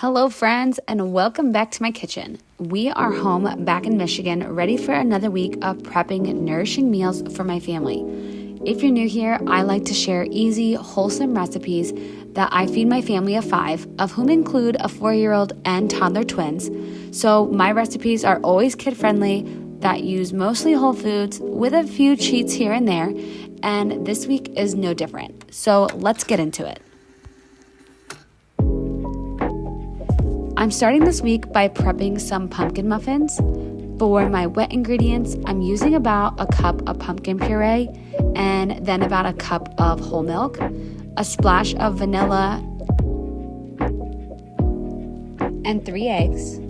Hello friends, and welcome back to my kitchen. We are home back in Michigan, ready for another week of prepping nourishing meals for my family. If you're new here, I like to share easy, wholesome recipes that I feed my family of 5, of whom include a 4-year-old and toddler twins. So my recipes are always kid-friendly, that use mostly whole foods with a few cheats here and there, and this week is no different. So let's get into it. I'm starting this week by prepping some pumpkin muffins. For my wet ingredients, I'm using about a cup of pumpkin puree and then about a cup of whole milk, a splash of vanilla, and 3 eggs.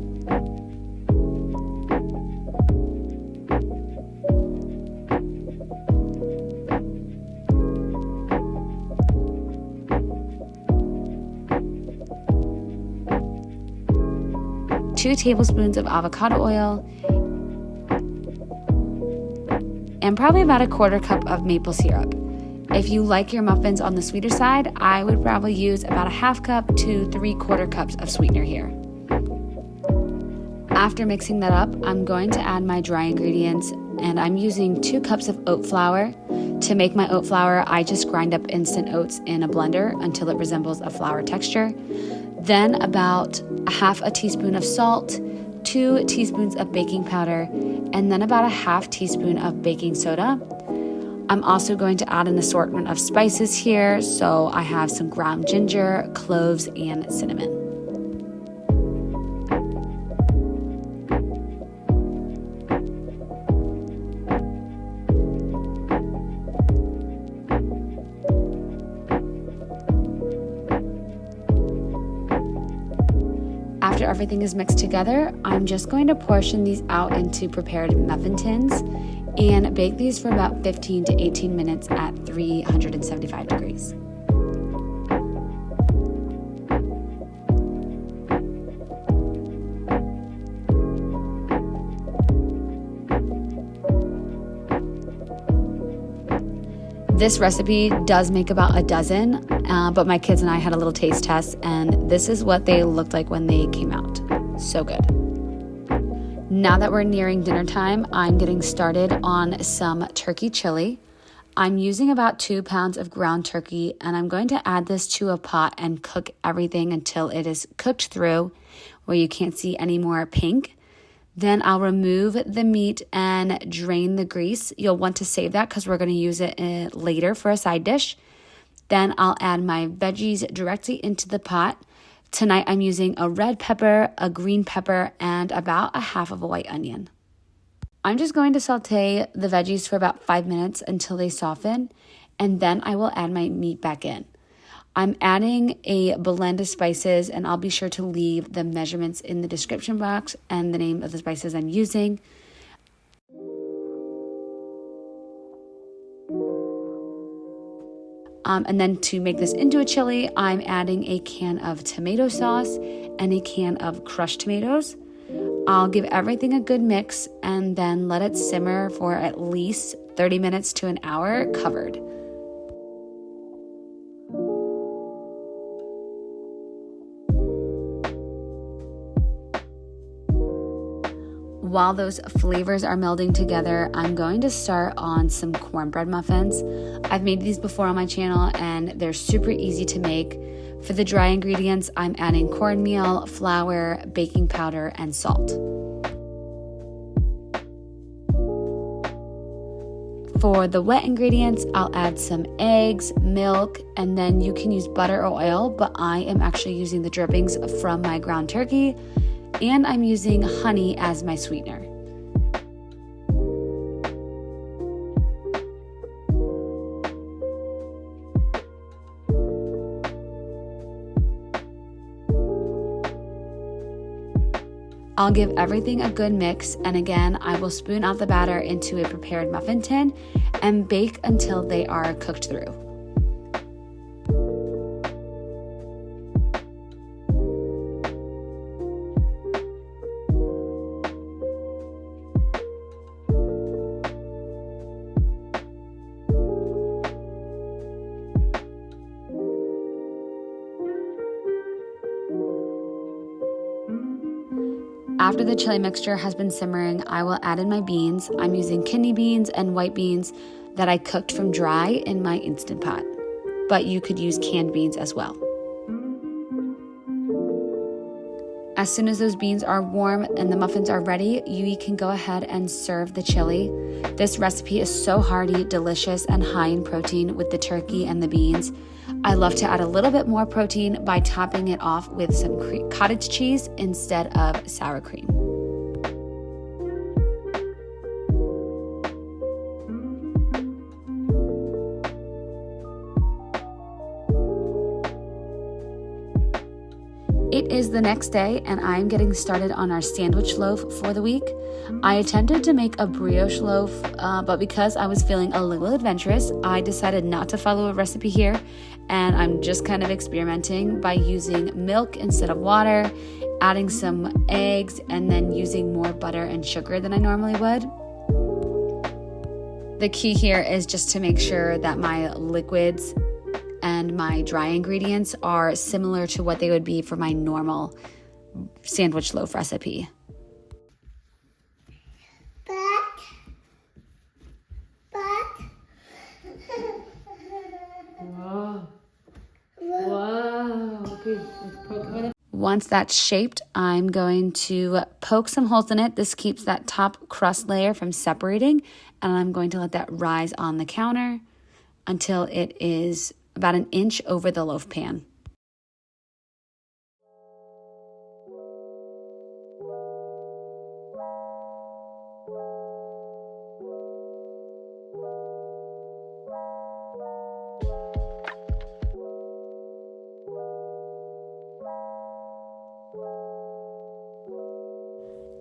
Two tablespoons of avocado oil, and probably about a 1/4 cup of maple syrup. If you like your muffins on the sweeter side, I would probably use about a 1/2 cup to 3/4 cups of sweetener here. After mixing that up, I'm going to add my dry ingredients, and I'm using 2 cups of oat flour. To make my oat flour, I just grind up instant oats in a blender until it resembles a flour texture. Then about a 1/2 teaspoon of salt, 2 teaspoons of baking powder, and then about a 1/2 teaspoon of baking soda. I'm also going to add an assortment of spices here, so I have some ground ginger, cloves, and cinnamon. After everything is mixed together, I'm just going to portion these out into prepared muffin tins and bake these for about 15 to 18 minutes at 375 degrees. This recipe does make about a dozen, but my kids and I had a little taste test, and this is what they looked like when they came out. So good. Now that we're nearing dinner time, I'm getting started on some turkey chili. I'm using about 2 pounds of ground turkey, and I'm going to add this to a pot and cook everything until it is cooked through, where you can't see any more pink. Then I'll remove the meat and drain the grease. You'll want to save that because we're going to use it later for a side dish. Then I'll add my veggies directly into the pot. Tonight I'm using a red pepper, a green pepper, and about a 1/2 of a white onion. I'm just going to saute the veggies for about 5 minutes until they soften, and then I will add my meat back in. I'm adding a blend of spices, and I'll be sure to leave the measurements in the description box and the name of the spices I'm using. And then to make this into a chili, I'm adding a can of tomato sauce and a can of crushed tomatoes. I'll give everything a good mix and then let it simmer for at least 30 minutes to an hour covered. While those flavors are melding together, I'm going to start on some cornbread muffins. I've made these before on my channel and they're super easy to make. For the dry ingredients, I'm adding cornmeal, flour, baking powder, and salt. For the wet ingredients, I'll add some eggs, milk, and then you can use butter or oil, but I am actually using the drippings from my ground turkey. And I'm using honey as my sweetener. I'll give everything a good mix, and again, I will spoon out the batter into a prepared muffin tin and bake until they are cooked through. After the chili mixture has been simmering, I will add in my beans. I'm using kidney beans and white beans that I cooked from dry in my Instant Pot, but you could use canned beans as well. As soon as those beans are warm and the muffins are ready, you can go ahead and serve the chili. This recipe is so hearty, delicious, and high in protein with the turkey and the beans. I love to add a little bit more protein by topping it off with some cottage cheese instead of sour cream. It is the next day and I'm getting started on our sandwich loaf for the week. I attempted to make a brioche loaf, but because I was feeling a little adventurous, I decided not to follow a recipe here, and I'm just kind of experimenting by using milk instead of water, adding some eggs, and then using more butter and sugar than I normally would. The key here is just to make sure that my liquids and my dry ingredients are similar to what they would be for my normal sandwich loaf recipe. Once that's shaped, I'm going to poke some holes in it. This keeps that top crust layer from separating, and I'm going to let that rise on the counter until it is about an inch over the loaf pan.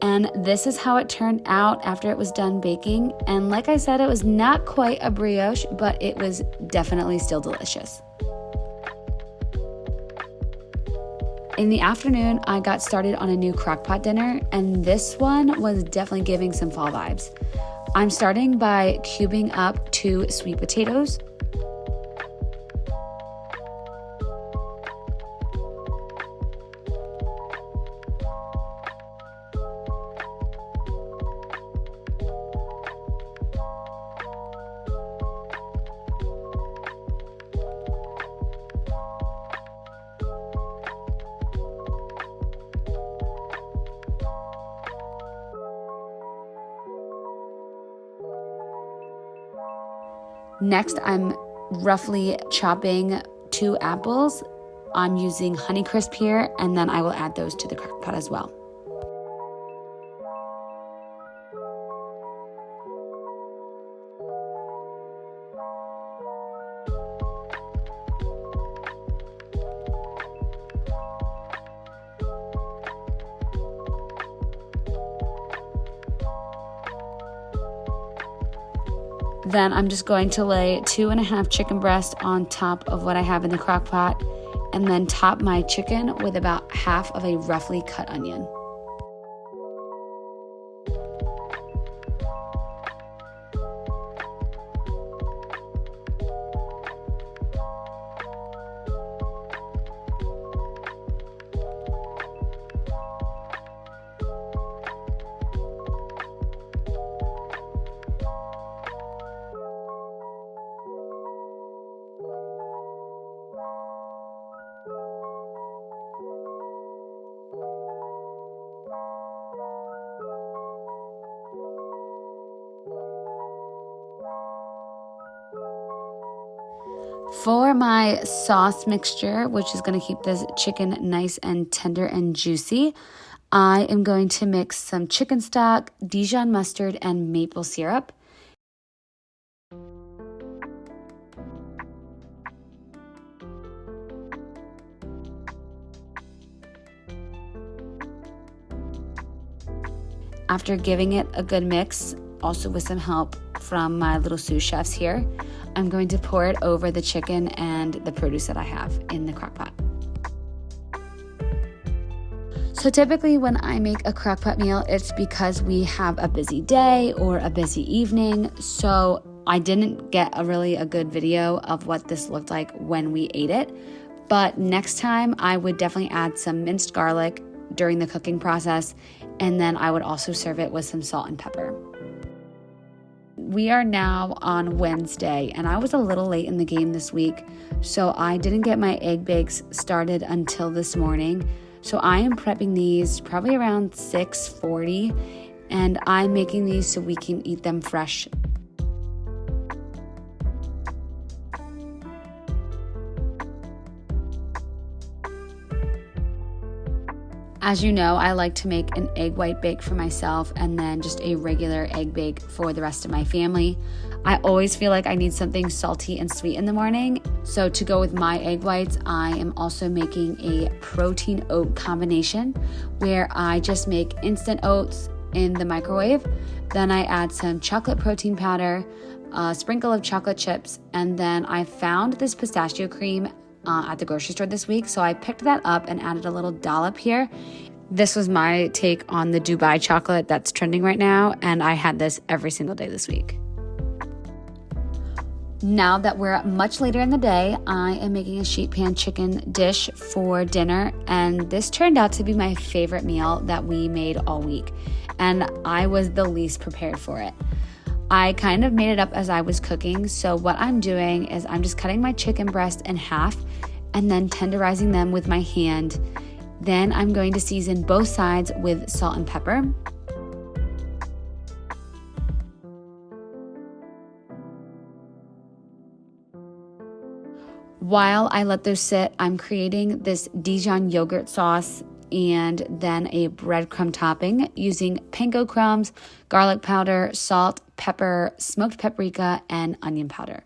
And this is how it turned out after it was done baking. And like I said, it was not quite a brioche, but it was definitely still delicious. In the afternoon, I got started on a new crockpot dinner, and this one was definitely giving some fall vibes. I'm starting by cubing up 2 sweet potatoes. Next, I'm roughly chopping 2 apples. I'm using Honeycrisp here, and then I will add those to the crockpot as well. Then I'm just going to lay 2.5 chicken breasts on top of what I have in the crock pot, and then top my chicken with about half of a roughly cut onion. For my sauce mixture, which is going to keep this chicken nice and tender and juicy, I am going to mix some chicken stock, Dijon mustard, and maple syrup. After giving it a good mix, also with some help from my little sous chefs here, I'm going to pour it over the chicken and the produce that I have in the crock pot. So typically when I make a crock pot meal, it's because we have a busy day or a busy evening. So I didn't get a good video of what this looked like when we ate it. But next time I would definitely add some minced garlic, during the cooking process, and then I would also serve it with some salt and pepper. We are now on Wednesday, and I was a little late in the game this week, so I didn't get my egg bakes started until this morning. So I am prepping these probably around 6:40, and I'm making these so we can eat them fresh. As you know, I like to make an egg white bake for myself and then just a regular egg bake for the rest of my family. I always feel like I need something salty and sweet in the morning. So to go with my egg whites, I am also making a protein oat combination where I just make instant oats in the microwave. Then I add some chocolate protein powder, a sprinkle of chocolate chips, and then I found this pistachio cream at the grocery store this week, so I picked that up and added a little dollop here. This was my take on the Dubai chocolate that's trending right now, and I had this every single day this week. Now that we're much later in the day, I am making a sheet pan chicken dish for dinner, and this turned out to be my favorite meal that we made all week, and I was the least prepared for it. I kind of made it up as I was cooking, so what I'm doing is I'm just cutting my chicken breast in half and then tenderizing them with my hand. Then I'm going to season both sides with salt and pepper. While I let those sit, I'm creating this Dijon yogurt sauce and then a breadcrumb topping using panko crumbs, garlic powder, salt, pepper, smoked paprika, and onion powder.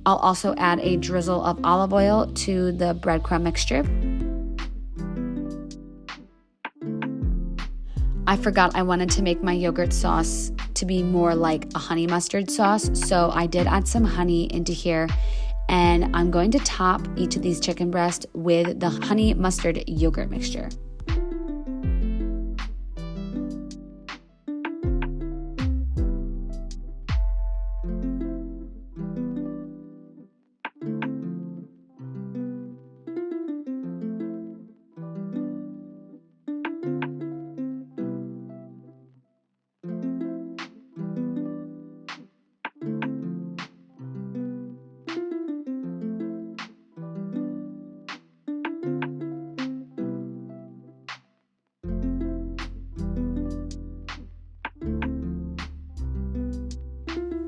I'll also add a drizzle of olive oil to the breadcrumb mixture. I forgot I wanted to make my yogurt sauce to be more like a honey mustard sauce, so I did add some honey into here, and I'm going to top each of these chicken breasts with the honey mustard yogurt mixture.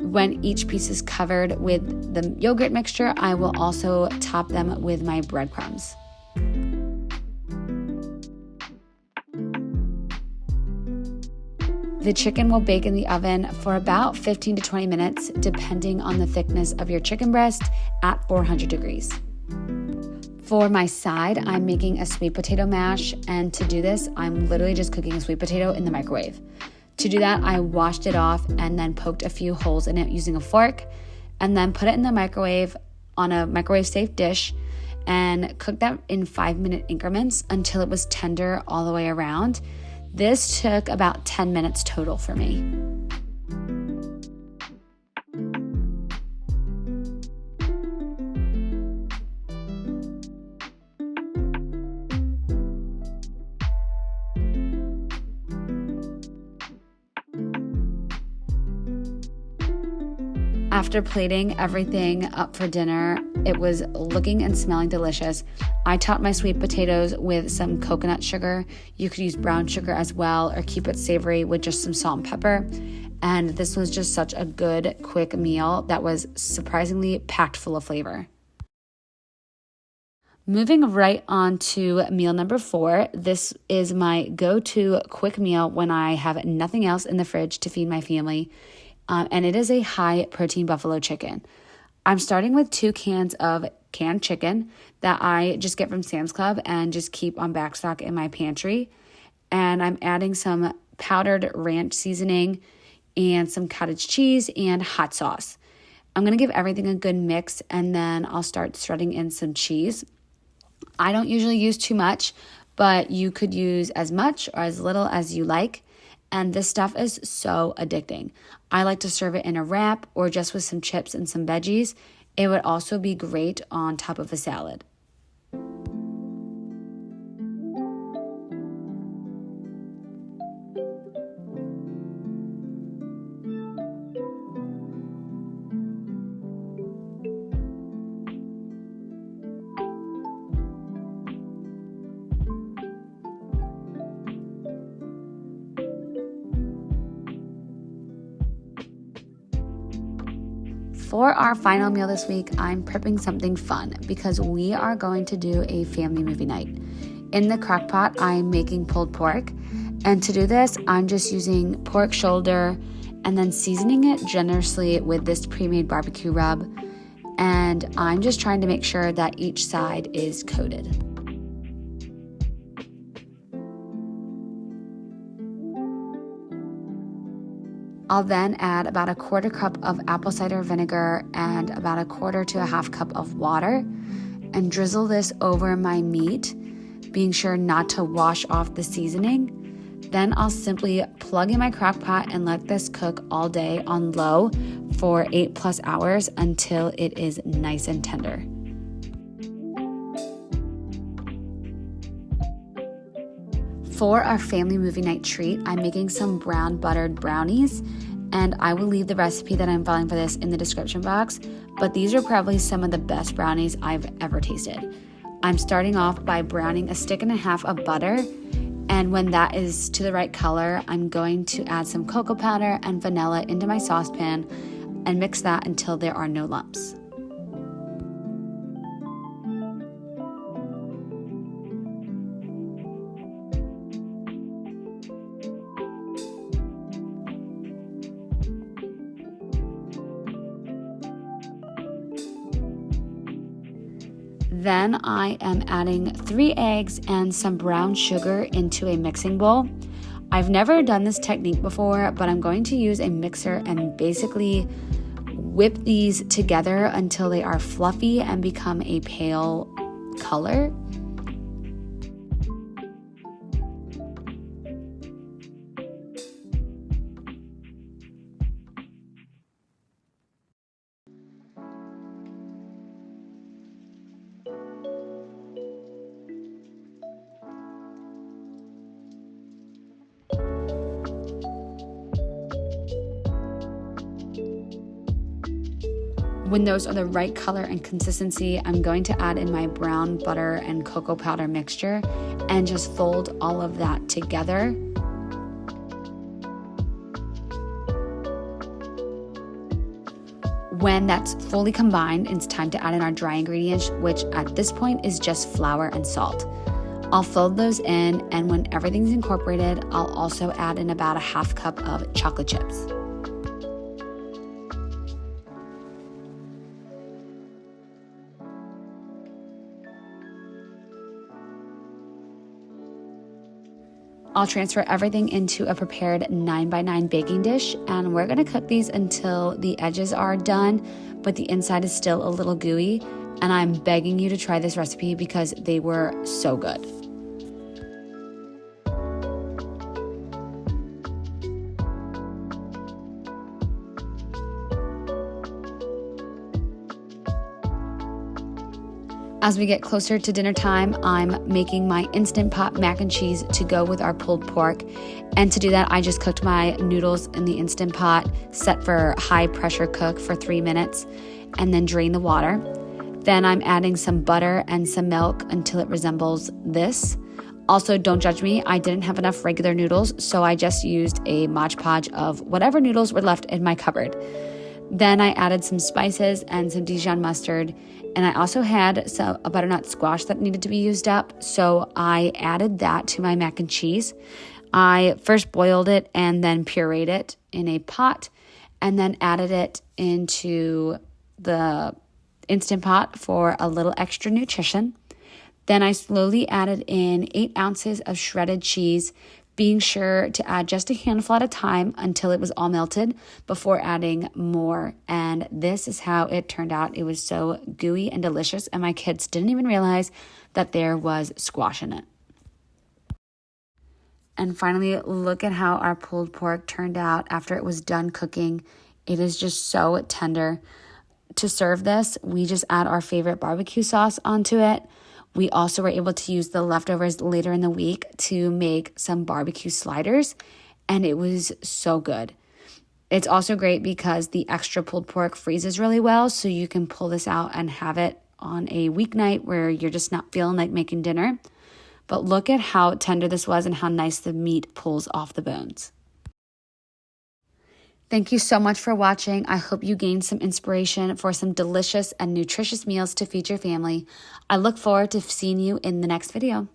When each piece is covered with the yogurt mixture, I will also top them with my breadcrumbs. The chicken will bake in the oven for about 15 to 20 minutes, depending on the thickness of your chicken breast at 400 degrees. For my side, I'm making a sweet potato mash, and to do this, I'm literally just cooking a sweet potato in the microwave. To do that, I washed it off and then poked a few holes in it using a fork, and then put it in the microwave on a microwave-safe dish and cooked that in 5-minute increments until it was tender all the way around. This took about 10 minutes total for me. After plating everything up for dinner, it was looking and smelling delicious. I topped my sweet potatoes with some coconut sugar. You could use brown sugar as well, or keep it savory with just some salt and pepper. And this was just such a good, quick meal that was surprisingly packed full of flavor. Moving right on to meal number 4. This is my go-to quick meal when I have nothing else in the fridge to feed my family. And it is a high protein buffalo chicken. I'm starting with 2 cans of canned chicken that I just get from Sam's Club and just keep on backstock in my pantry. And I'm adding some powdered ranch seasoning and some cottage cheese and hot sauce. I'm going to give everything a good mix, and then I'll start shredding in some cheese. I don't usually use too much, but you could use as much or as little as you like. And this stuff is so addicting. I like to serve it in a wrap or just with some chips and some veggies. It would also be great on top of a salad. For our final meal this week, I'm prepping something fun because we are going to do a family movie night. In the crockpot, I'm making pulled pork. And to do this, I'm just using pork shoulder and then seasoning it generously with this pre-made barbecue rub. And I'm just trying to make sure that each side is coated. I'll then add about a 1/4 cup of apple cider vinegar and about a 1/4 to a 1/2 cup of water and drizzle this over my meat, being sure not to wash off the seasoning. Then I'll simply plug in my crock pot and let this cook all day on low for 8+ hours until it is nice and tender. For our family movie night treat, I'm making some brown buttered brownies, and I will leave the recipe that I'm following for this in the description box, but these are probably some of the best brownies I've ever tasted. I'm starting off by browning 1.5 sticks of butter, and when that is to the right color, I'm going to add some cocoa powder and vanilla into my saucepan and mix that until there are no lumps. Then I am adding 3 eggs and some brown sugar into a mixing bowl. I've never done this technique before, but I'm going to use a mixer and basically whip these together until they are fluffy and become a pale color. When those are the right color and consistency, I'm going to add in my brown butter and cocoa powder mixture and just fold all of that together. When that's fully combined, it's time to add in our dry ingredients, which at this point is just flour and salt. I'll fold those in, and when everything's incorporated, I'll also add in about a 1/2 cup of chocolate chips. I'll transfer everything into a prepared 9x9 baking dish, and we're gonna cook these until the edges are done, but the inside is still a little gooey, and I'm begging you to try this recipe because they were so good. As we get closer to dinner time, I'm making my Instant Pot mac and cheese to go with our pulled pork. And to do that, I just cooked my noodles in the Instant Pot, set for high pressure cook for 3 minutes, and then drain the water. Then I'm adding some butter and some milk until it resembles this. Also, don't judge me, I didn't have enough regular noodles, so I just used a Mod Podge of whatever noodles were left in my cupboard. Then I added some spices and some Dijon mustard, and I also had a butternut squash that needed to be used up, so I added that to my mac and cheese. I first boiled it and then pureed it in a pot, and then added it into the Instant Pot for a little extra nutrition. Then I slowly added in 8 ounces of shredded cheese, being sure to add just a handful at a time until it was all melted before adding more. And this is how it turned out. It was so gooey and delicious, and my kids didn't even realize that there was squash in it. And finally, look at how our pulled pork turned out after it was done cooking. It is just so tender. To serve this, we just add our favorite barbecue sauce onto it. We also were able to use the leftovers later in the week to make some barbecue sliders, and it was so good. It's also great because the extra pulled pork freezes really well, so you can pull this out and have it on a weeknight where you're just not feeling like making dinner. But look at how tender this was and how nice the meat pulls off the bones. Thank you so much for watching. I hope you gained some inspiration for some delicious and nutritious meals to feed your family. I look forward to seeing you in the next video.